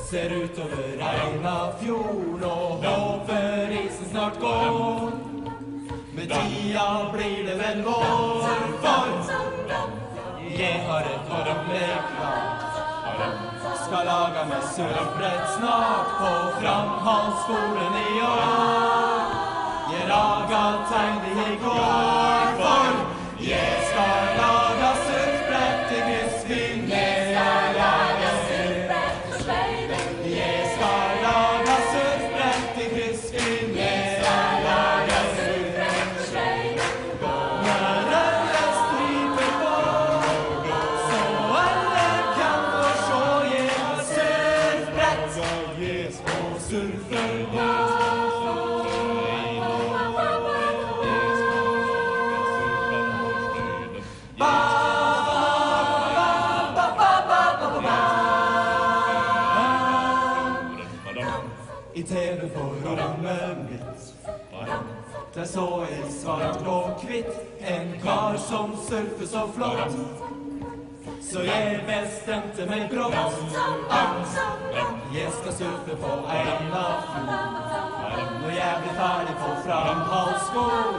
Ser utover Reinafjorden og håper isen snart går. Med tida blir det vel vår, for jeg har et opplegg klart. Skal lage meg surfbrett snart på Framhaldsskolen i år. Jeg laget tegning i går, for jeg skal lage surfbrett til kryssfinn. Jeg skal lage surfbrett til sløyden. Jeg skal lage surfbrett til kryssfinn. Jeg skal lage surfbrett til sløyden. Når alle striper på, så alle kan få se jeg har surfbrett. Og surfer på. I TV på rommet mitt, der så jeg svart og kvitt en kar som surfer så flott. Så jeg bestemte meg brått at jeg skal surfe på Reinafjorden når jeg blir ferdig på Framhaldsskolen.